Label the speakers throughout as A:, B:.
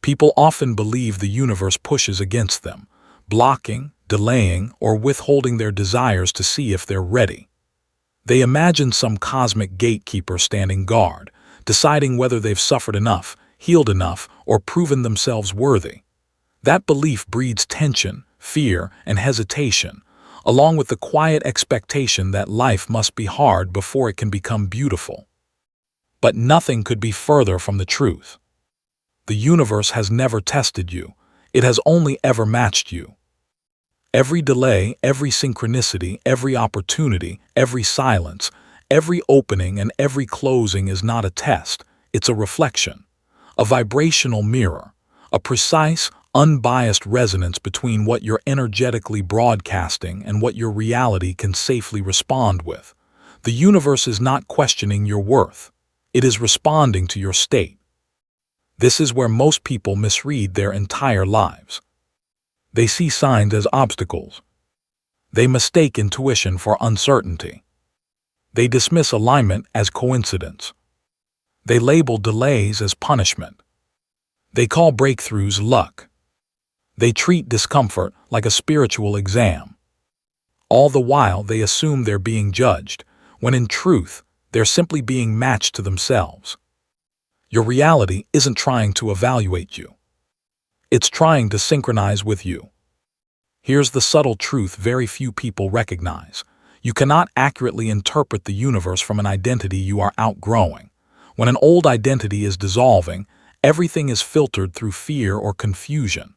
A: People often believe the universe pushes against them, blocking, delaying, or withholding their desires to see if they're ready. They imagine some cosmic gatekeeper standing guard, deciding whether they've suffered enough, healed enough, or proven themselves worthy. That belief breeds tension, fear, and hesitation, along with the quiet expectation that life must be hard before it can become beautiful. But nothing could be further from the truth. The universe has never tested you. It has only ever matched you. Every delay, every synchronicity, every opportunity, every silence, every opening and every closing is not a test, it's a reflection, a vibrational mirror, a precise, unbiased resonance between what you're energetically broadcasting and what your reality can safely respond with. The universe is not questioning your worth. It is responding to your state. This is where most people misread their entire lives. They see signs as obstacles. They mistake intuition for uncertainty. They dismiss alignment as coincidence. They label delays as punishment. They call breakthroughs luck. They treat discomfort like a spiritual exam. All the while they assume they're being judged, when in truth, they're simply being matched to themselves. Your reality isn't trying to evaluate you. It's trying to synchronize with you. Here's the subtle truth very few people recognize. You cannot accurately interpret the universe from an identity you are outgrowing. When an old identity is dissolving, everything is filtered through fear or confusion.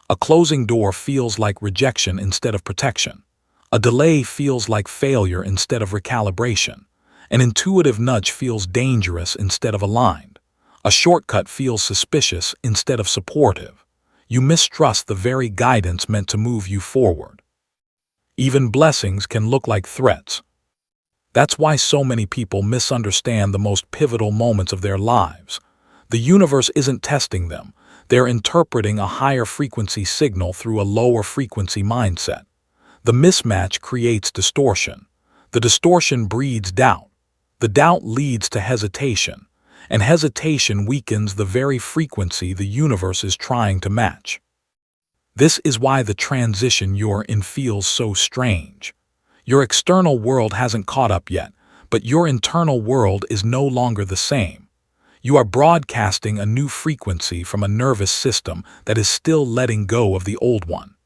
A: A closing door feels like rejection instead of protection. A delay feels like failure instead of recalibration. An intuitive nudge feels dangerous instead of aligned. A shortcut feels suspicious instead of supportive. You mistrust the very guidance meant to move you forward. Even blessings can look like threats. That's why so many people misunderstand the most pivotal moments of their lives. The universe isn't testing them. They're interpreting a higher frequency signal through a lower frequency mindset. The mismatch creates distortion. The distortion breeds doubt. The doubt leads to hesitation. And hesitation weakens the very frequency the universe is trying to match. This is why the transition you're in feels so strange. Your external world hasn't caught up yet, but your internal world is no longer the same. You are broadcasting a new frequency from a nervous system that is still letting go of the old one.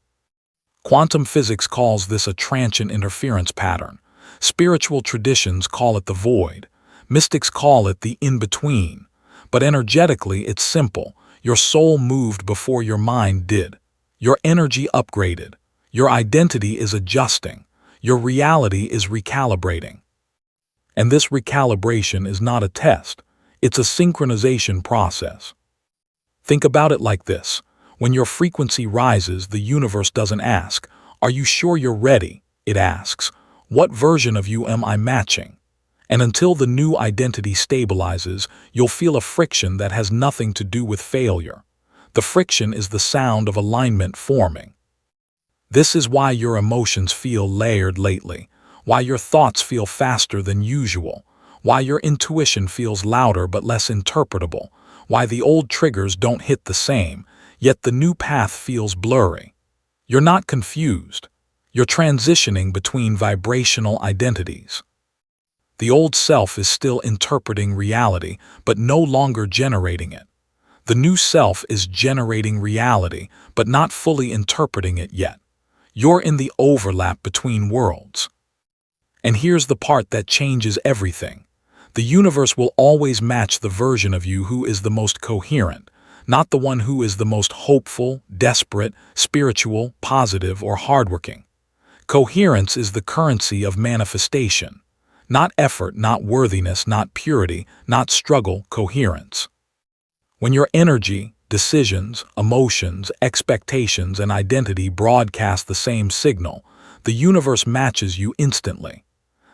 A: Quantum physics calls this a transient interference pattern. Spiritual traditions call it the void. Mystics call it the in-between. But energetically, it's simple. Your soul moved before your mind did. Your energy upgraded. Your identity is adjusting. Your reality is recalibrating. And this recalibration is not a test. It's a synchronization process. Think about it like this. When your frequency rises, the universe doesn't ask, "Are you sure you're ready?" It asks, "What version of you am I matching?" And until the new identity stabilizes, you'll feel a friction that has nothing to do with failure. The friction is the sound of alignment forming. This is why your emotions feel layered lately, why your thoughts feel faster than usual, why your intuition feels louder but less interpretable, why the old triggers don't hit the same, yet the new path feels blurry. You're not confused. You're transitioning between vibrational identities. The old self is still interpreting reality, but no longer generating it. The new self is generating reality, but not fully interpreting it yet. You're in the overlap between worlds. And here's the part that changes everything. The universe will always match the version of you who is the most coherent, not the one who is the most hopeful, desperate, spiritual, positive, or hardworking. Coherence is the currency of manifestation. Not effort, not worthiness, not purity, not struggle, coherence. When your energy, decisions, emotions, expectations, and identity broadcast the same signal, the universe matches you instantly.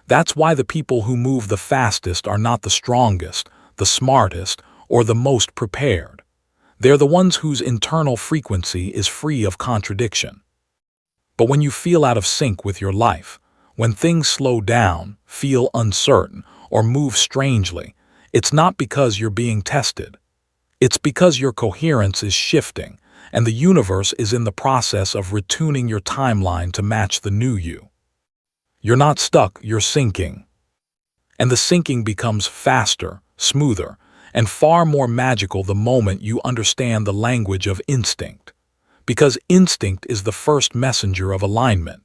A: That's why the people who move the fastest are not the strongest, the smartest, or the most prepared. They're the ones whose internal frequency is free of contradiction. But when you feel out of sync with your life, when things slow down, feel uncertain, or move strangely, it's not because you're being tested. It's because your coherence is shifting, and the universe is in the process of retuning your timeline to match the new you. You're not stuck, you're sinking. And the sinking becomes faster, smoother, and far more magical the moment you understand the language of instinct. Because instinct is the first messenger of alignment.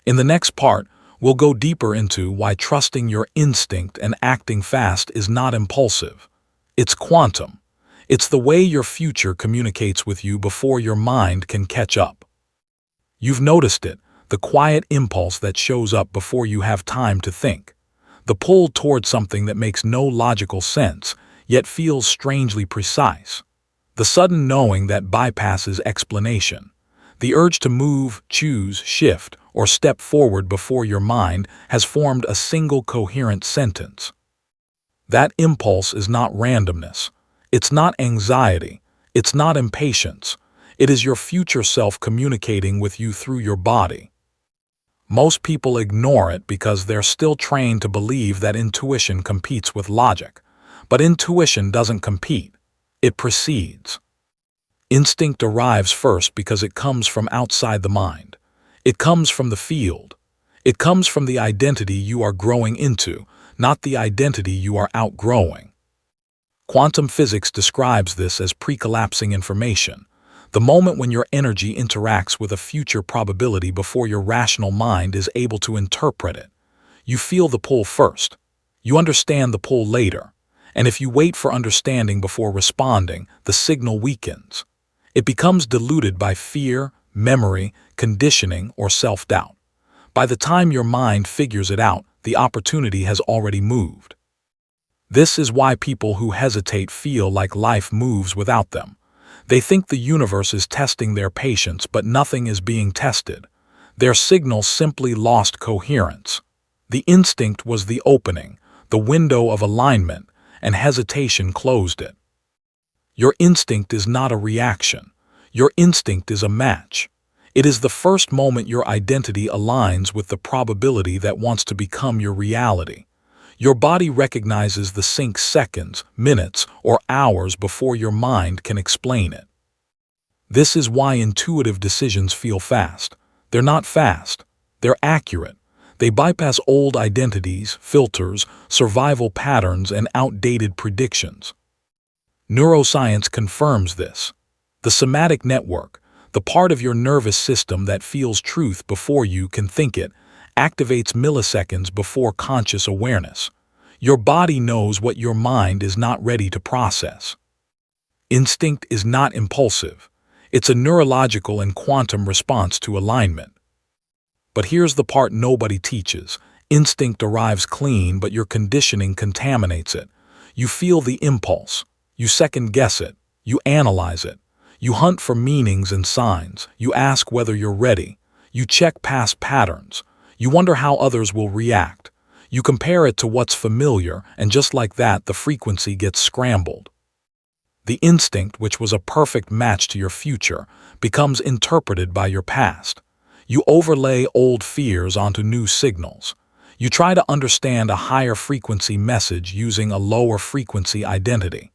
A: In the next part, we'll go deeper into why trusting your instinct and acting fast is not impulsive. It's quantum. It's the way your future communicates with you before your mind can catch up. You've noticed it, the quiet impulse that shows up before you have time to think. The pull toward something that makes no logical sense, yet feels strangely precise. The sudden knowing that bypasses explanation. The urge to move, choose, shift, or step forward before your mind has formed a single coherent sentence. That impulse is not randomness. It's not anxiety. It's not impatience. It is your future self communicating with you through your body. Most people ignore it because they're still trained to believe that intuition competes with logic. But intuition doesn't compete. It precedes. Instinct arrives first because it comes from outside the mind. It comes from the field. It comes from the identity you are growing into, not the identity you are outgrowing. Quantum physics describes this as pre-collapsing information, the moment when your energy interacts with a future probability before your rational mind is able to interpret it. You feel the pull first. You understand the pull later. And if you wait for understanding before responding, the signal weakens. It becomes diluted by fear, memory, conditioning, or self-doubt. By the time your mind figures it out, the opportunity has already moved. This is why people who hesitate feel like life moves without them. They think the universe is testing their patience, but nothing is being tested. Their signal simply lost coherence. The instinct was the opening, the window of alignment, and hesitation closed it. Your instinct is not a reaction. Your instinct is a match. It is the first moment your identity aligns with the probability that wants to become your reality. Your body recognizes the sync seconds, minutes, or hours before your mind can explain it. This is why intuitive decisions feel fast. They're not fast. They're accurate. They bypass old identities, filters, survival patterns, and outdated predictions. Neuroscience confirms this. The somatic network, the part of your nervous system that feels truth before you can think it, activates milliseconds before conscious awareness. Your body knows what your mind is not ready to process. Instinct is not impulsive. It's a neurological and quantum response to alignment. But here's the part nobody teaches. Instinct arrives clean, but your conditioning contaminates it. You feel the impulse. You second-guess it. You analyze it. You hunt for meanings and signs. You ask whether you're ready. You check past patterns. You wonder how others will react. You compare it to what's familiar, and just like that, the frequency gets scrambled. The instinct, which was a perfect match to your future, becomes interpreted by your past. You overlay old fears onto new signals. You try to understand a higher frequency message using a lower frequency identity.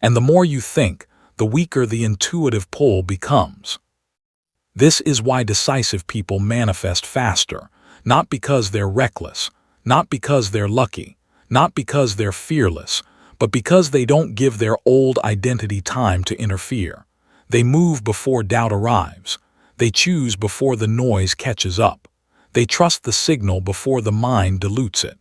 A: And the more you think, the weaker the intuitive pull becomes. This is why decisive people manifest faster, not because they're reckless, not because they're lucky, not because they're fearless, but because they don't give their old identity time to interfere. They move before doubt arrives. They choose before the noise catches up. They trust the signal before the mind dilutes it.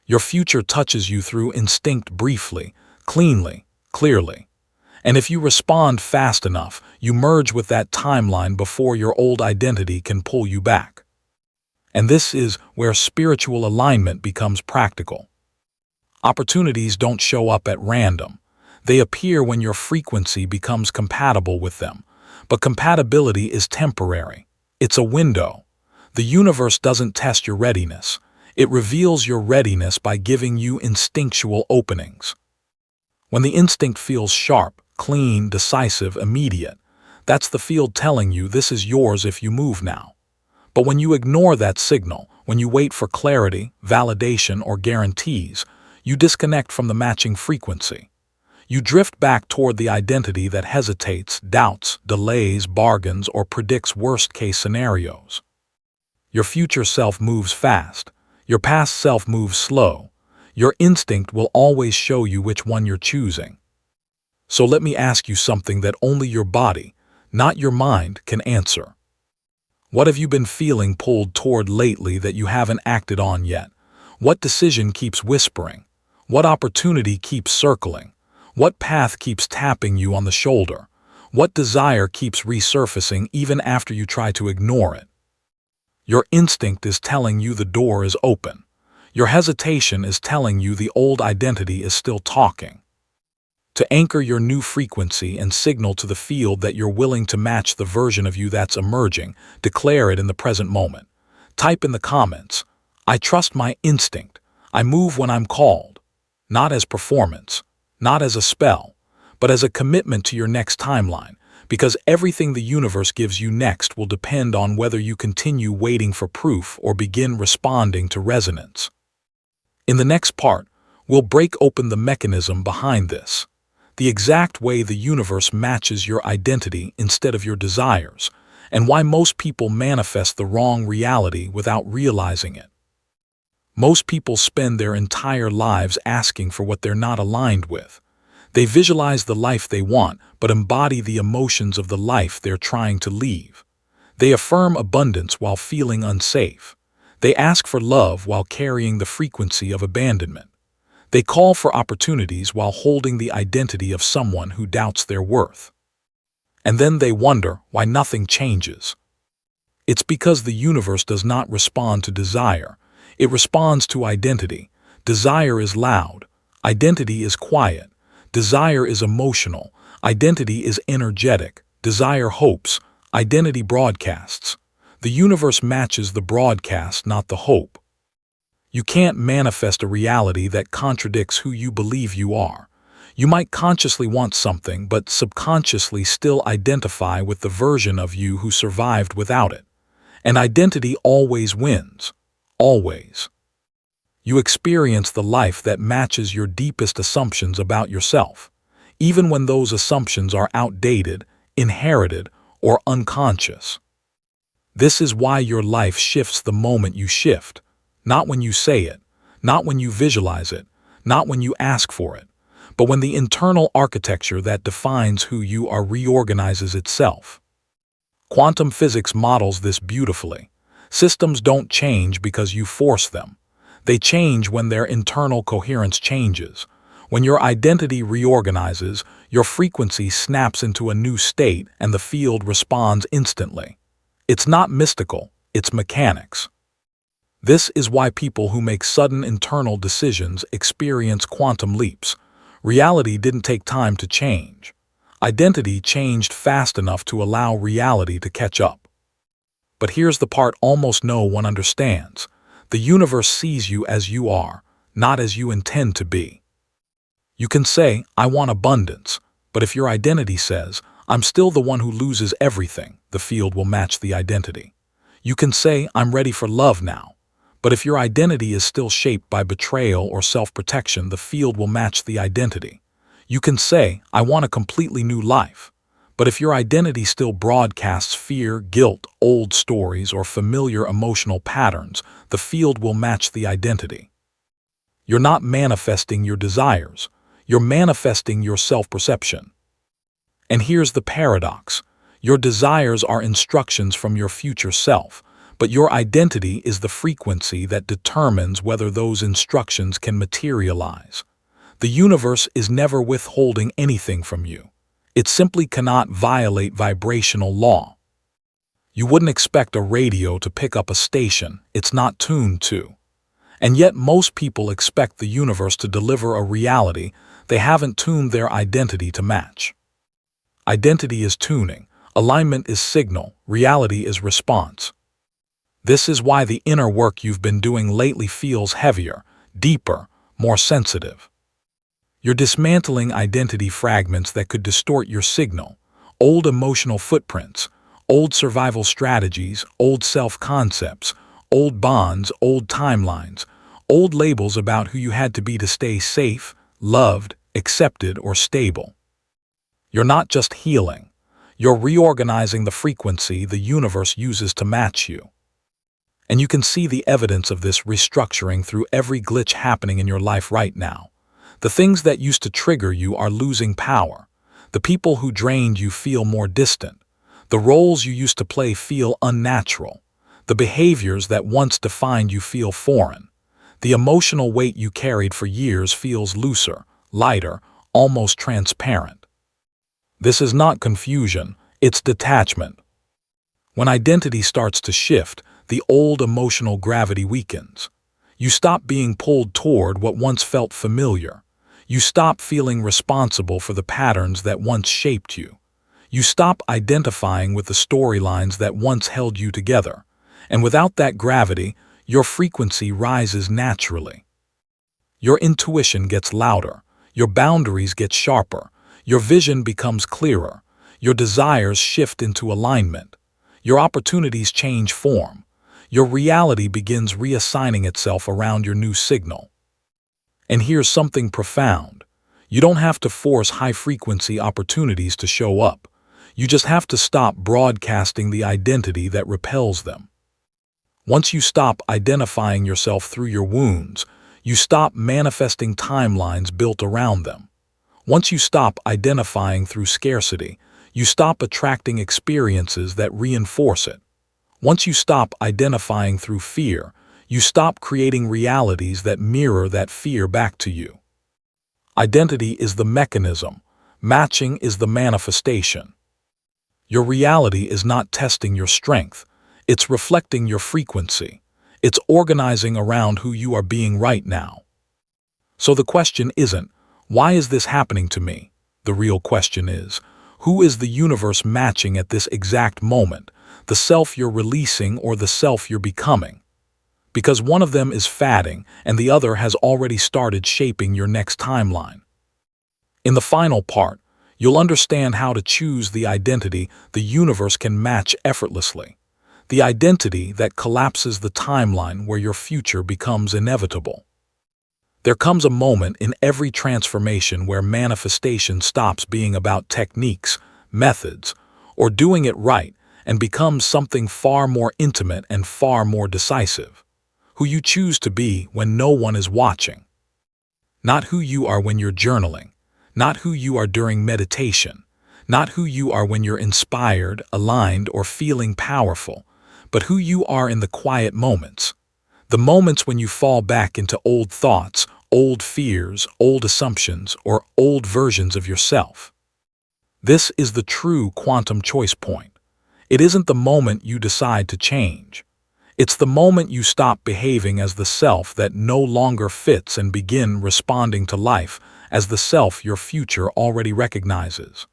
A: Your future touches you through instinct briefly, cleanly, clearly. And if you respond fast enough, you merge with that timeline before your old identity can pull you back. And this is where spiritual alignment becomes practical. Opportunities don't show up at random. They appear when your frequency becomes compatible with them. But compatibility is temporary. It's a window. The universe doesn't test your readiness. It reveals your readiness by giving you instinctual openings. When the instinct feels sharp, clean, decisive, immediate, that's the field telling you this is yours if you move now. But when you ignore that signal, when you wait for clarity, validation, or guarantees, you disconnect from the matching frequency. You drift back toward the identity that hesitates, doubts, delays, bargains, or predicts worst-case scenarios. Your future self moves fast. Your past self moves slow. Your instinct will always show you which one you're choosing. So let me ask you something that only your body, not your mind, can answer. What have you been feeling pulled toward lately that you haven't acted on yet? What decision keeps whispering? What opportunity keeps circling? What path keeps tapping you on the shoulder? What desire keeps resurfacing even after you try to ignore it? Your instinct is telling you the door is open. Your hesitation is telling you the old identity is still talking. To anchor your new frequency and signal to the field that you're willing to match the version of you that's emerging, declare it in the present moment. Type in the comments, "I trust my instinct. I move when I'm called." Not as performance, not as a spell, but as a commitment to your next timeline, because everything the universe gives you next will depend on whether you continue waiting for proof or begin responding to resonance. In the next part, we'll break open the mechanism behind this. The exact way the universe matches your identity instead of your desires, and why most people manifest the wrong reality without realizing it. Most people spend their entire lives asking for what they're not aligned with. They visualize the life they want, but embody the emotions of the life they're trying to leave. They affirm abundance while feeling unsafe. They ask for love while carrying the frequency of abandonment. They call for opportunities while holding the identity of someone who doubts their worth. And then they wonder why nothing changes. It's because the universe does not respond to desire. It responds to identity. Desire is loud. Identity is quiet. Desire is emotional. Identity is energetic. Desire hopes. Identity broadcasts. The universe matches the broadcast, not the hope. You can't manifest a reality that contradicts who you believe you are. You might consciously want something, but subconsciously still identify with the version of you who survived without it. And identity always wins. Always. You experience the life that matches your deepest assumptions about yourself, even when those assumptions are outdated, inherited, or unconscious. This is why your life shifts the moment you shift. Not when you say it, not when you visualize it, not when you ask for it, but when the internal architecture that defines who you are reorganizes itself. Quantum physics models this beautifully. Systems don't change because you force them. They change when their internal coherence changes. When your identity reorganizes, your frequency snaps into a new state and the field responds instantly. It's not mystical, it's mechanics. This is why people who make sudden internal decisions experience quantum leaps. Reality didn't take time to change. Identity changed fast enough to allow reality to catch up. But here's the part almost no one understands. The universe sees you as you are, not as you intend to be. You can say, "I want abundance," but if your identity says, "I'm still the one who loses everything," the field will match the identity. You can say, "I'm ready for love now," but if your identity is still shaped by betrayal or self-protection, the field will match the identity. You can say, "I want a completely new life," but if your identity still broadcasts fear, guilt, old stories, or familiar emotional patterns, the field will match the identity. You're not manifesting your desires. You're manifesting your self-perception. And here's the paradox. Your desires are instructions from your future self, but your identity is the frequency that determines whether those instructions can materialize. The universe is never withholding anything from you. It simply cannot violate vibrational law. You wouldn't expect a radio to pick up a station it's not tuned to. And yet most people expect the universe to deliver a reality they haven't tuned their identity to match. Identity is tuning, alignment is signal, reality is response. This is why the inner work you've been doing lately feels heavier, deeper, more sensitive. You're dismantling identity fragments that could distort your signal, old emotional footprints, old survival strategies, old self-concepts, old bonds, old timelines, old labels about who you had to be to stay safe, loved, accepted, or stable. You're not just healing. You're reorganizing the frequency the universe uses to match you. And you can see the evidence of this restructuring through every glitch happening in your life right now. The things that used to trigger you are losing power. The people who drained you feel more distant. The roles you used to play feel unnatural. The behaviors that once defined you feel foreign. The emotional weight you carried for years feels looser, lighter, almost transparent. This is not confusion, it's detachment. When identity starts to shift, the old emotional gravity weakens. You stop being pulled toward what once felt familiar. You stop feeling responsible for the patterns that once shaped you. You stop identifying with the storylines that once held you together. And without that gravity, your frequency rises naturally. Your intuition gets louder. Your boundaries get sharper. Your vision becomes clearer. Your desires shift into alignment. Your opportunities change form. Your reality begins reassigning itself around your new signal. And here's something profound. You don't have to force high-frequency opportunities to show up. You just have to stop broadcasting the identity that repels them. Once you stop identifying yourself through your wounds, you stop manifesting timelines built around them. Once you stop identifying through scarcity, you stop attracting experiences that reinforce it. Once you stop identifying through fear, you stop creating realities that mirror that fear back to you. Identity is the mechanism. Matching is the manifestation. Your reality is not testing your strength. It's reflecting your frequency. It's organizing around who you are being right now. So the question isn't, why is this happening to me? The real question is, who is the universe matching at this exact moment? The self you're releasing or the self you're becoming? Because one of them is fading and the other has already started shaping your next timeline. In the final part, you'll understand how to choose the identity the universe can match effortlessly. The identity that collapses the timeline where your future becomes inevitable. There comes a moment in every transformation where manifestation stops being about techniques, methods, or doing it right and becomes something far more intimate and far more decisive. Who you choose to be when no one is watching. Not who you are when you're journaling, not who you are during meditation, not who you are when you're inspired, aligned, or feeling powerful, but who you are in the quiet moments. The moments when you fall back into old thoughts, old fears, old assumptions, or old versions of yourself. This is the true quantum choice point. It isn't the moment you decide to change. It's the moment you stop behaving as the self that no longer fits and begin responding to life as the self your future already recognizes.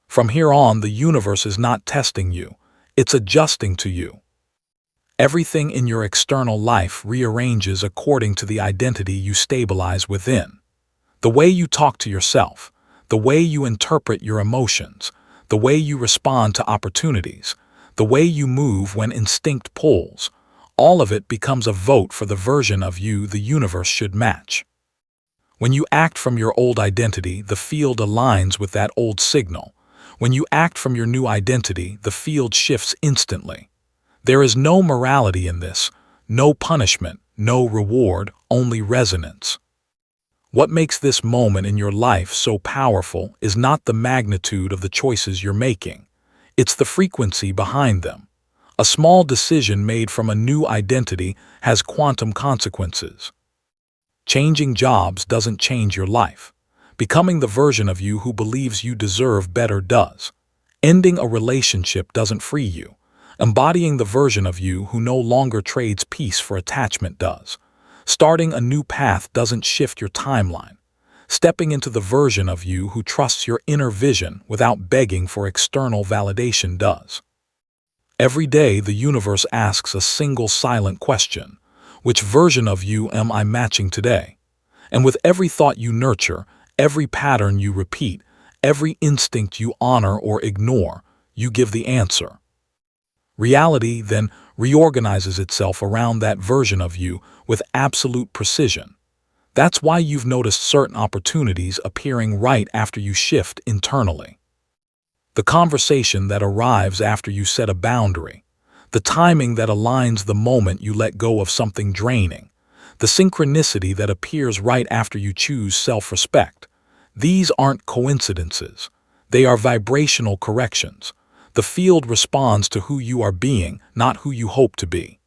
A: From here on, the universe is not testing you. It's adjusting to you. Everything in your external life rearranges according to the identity you stabilize within. The way you talk to yourself, the way you interpret your emotions, the way you respond to opportunities, the way you move when instinct pulls, all of it becomes a vote for the version of you the universe should match. When you act from your old identity, the field aligns with that old signal. When you act from your new identity, the field shifts instantly. There is no morality in this, no punishment, no reward, only resonance. What makes this moment in your life so powerful is not the magnitude of the choices you're making. It's the frequency behind them. A small decision made from a new identity has quantum consequences. Changing jobs doesn't change your life. Becoming the version of you who believes you deserve better does. Ending a relationship doesn't free you. Embodying the version of you who no longer trades peace for attachment does. Starting a new path doesn't shift your timeline. Stepping into the version of you who trusts your inner vision without begging for external validation does. Every day, the universe asks a single silent question. Which version of you am I matching today? And with every thought you nurture, every pattern you repeat, every instinct you honor or ignore, you give the answer. Reality then reorganizes itself around that version of you with absolute precision. That's why you've noticed certain opportunities appearing right after you shift internally. The conversation that arrives after you set a boundary, the timing that aligns the moment you let go of something draining, the synchronicity that appears right after you choose self-respect. These aren't coincidences. They are vibrational corrections. The field responds to who you are being, not who you hope to be.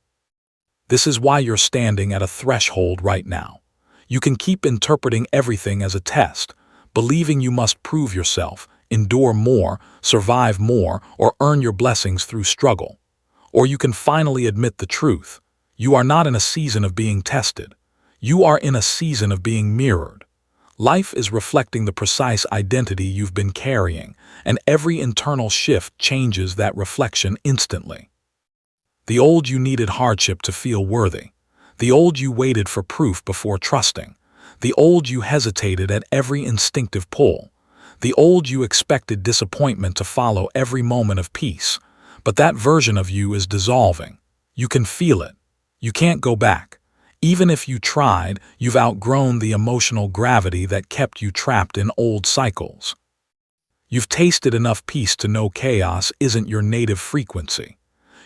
A: This is why you're standing at a threshold right now. You can keep interpreting everything as a test, believing you must prove yourself, endure more, survive more, or earn your blessings through struggle. Or you can finally admit the truth. You are not in a season of being tested. You are in a season of being mirrored. Life is reflecting the precise identity you've been carrying, and every internal shift changes that reflection instantly. The old you needed hardship to feel worthy. The old you waited for proof before trusting. The old you hesitated at every instinctive pull. The old you expected disappointment to follow every moment of peace. But that version of you is dissolving. You can feel it. You can't go back. Even if you tried, you've outgrown the emotional gravity that kept you trapped in old cycles. You've tasted enough peace to know chaos isn't your native frequency.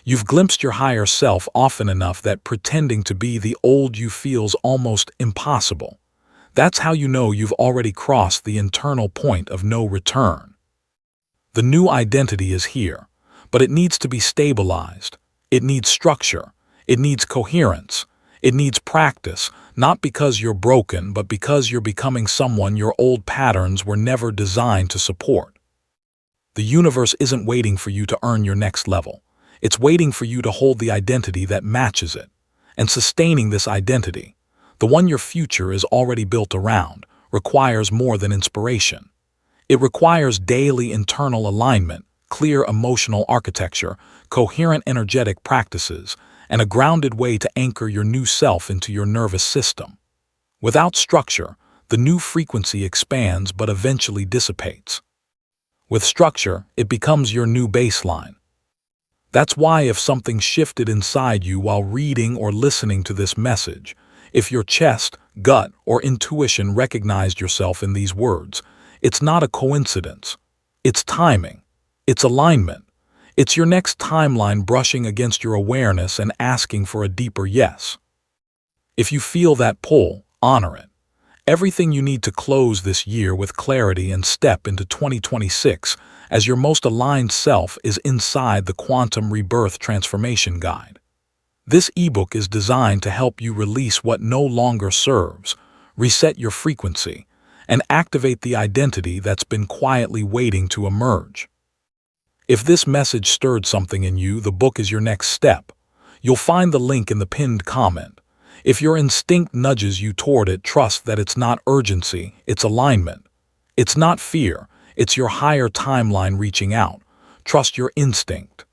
A: You've glimpsed your higher self often enough that pretending to be the old you feels almost impossible. That's how you know you've already crossed the internal point of no return. The new identity is here, but it needs to be stabilized. It needs structure. It needs coherence. It needs practice, not because you're broken, but because you're becoming someone your old patterns were never designed to support. The universe isn't waiting for you to earn your next level. It's waiting for you to hold the identity that matches it. And sustaining this identity, the one your future is already built around, requires more than inspiration. It requires daily internal alignment, clear emotional architecture, coherent energetic practices, and a grounded way to anchor your new self into your nervous system. Without structure, the new frequency expands but eventually dissipates. With structure, it becomes your new baseline. That's why if something shifted inside you while reading or listening to this message, if your chest, gut, or intuition recognized yourself in these words, it's not a coincidence. It's timing. It's alignment. It's your next timeline brushing against your awareness and asking for a deeper yes. If you feel that pull, honor it. Everything you need to close this year with clarity and step into 2026 as your most aligned self is inside the Quantum Rebirth Transformation Guide. This ebook is designed to help you release what no longer serves, reset your frequency, and activate the identity that's been quietly waiting to emerge. If this message stirred something in you, the book is your next step. You'll find the link in the pinned comment. If your instinct nudges you toward it, trust that it's not urgency, it's alignment. It's not fear, it's your higher timeline reaching out. Trust your instinct.